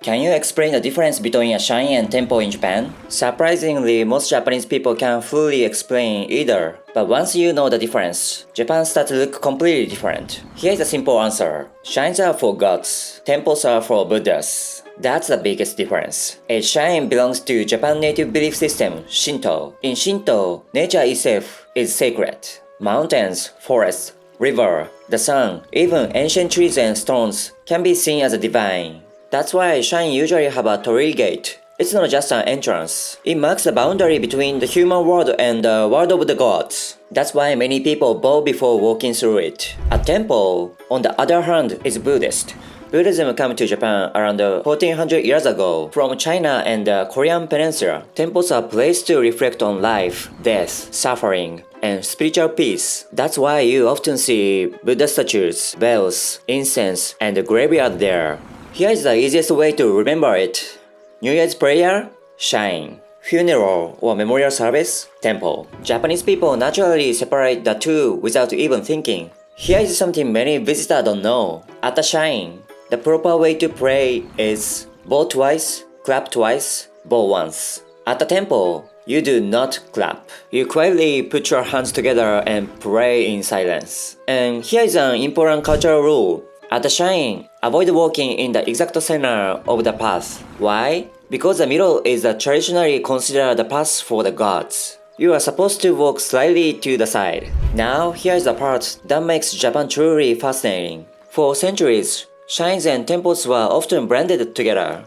Can you explain the difference between a shrine and temple in Japan? Surprisingly, most Japanese people can't fully explain either. But once you know the difference, Japan starts to look completely different. Here's a simple answer. Shrines are for gods, temples are for Buddhas. That's the biggest difference. A shrine belongs to Japan's native belief system, Shinto. In Shinto, nature itself is sacred. Mountains, forests, river, the sun, even ancient trees and stones can be seen as divine. That's why shrines usually have a Torii gate. It's not just an entrance. It marks the boundary between the human world and the world of the gods. That's why many people bow before walking through it. A temple, on the other hand, is Buddhist. Buddhism came to Japan around 1400 years ago from China and the Korean peninsula. Temples are places to reflect on life, death, suffering, and spiritual peace. That's why you often see Buddha statues, bells, incense, and a graveyard there. Here is the easiest way to remember it. New Year's prayer, shrine. Funeral or memorial service, temple. Japanese people naturally separate the two without even thinking. Here is something many visitors don't know. At a shrine, the proper way to pray is bow twice, clap twice, bow once. At the temple, you do not clap. You quietly put your hands together and pray in silence. And here is an important cultural rule. At the shrine, avoid walking in the exact center of the path. Why? Because the middle is traditionally considered the path for the gods. You are supposed to walk slightly to the side. Now, here's the part that makes Japan truly fascinating. For centuries, shrines and temples were often blended together.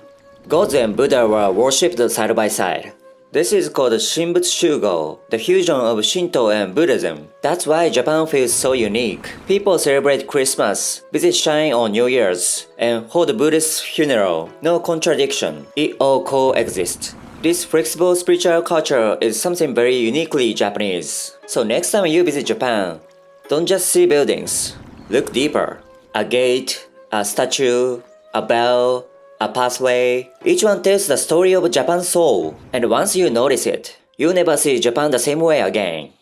Gods and Buddha were worshipped side by side. This is called Shinbutsu-shugo, the fusion of Shinto and Buddhism. That's why Japan feels so unique. People celebrate Christmas, visit shrine on New Year's, and hold a Buddhist funeral. No contradiction. It all coexists. This flexible spiritual culture is something very uniquely Japanese. So next time you visit Japan, don't just see buildings. Look deeper. A gate, a statue, a bell, a pathway. Each one tells the story of Japan's soul. And once you notice it, you'll never see Japan the same way again.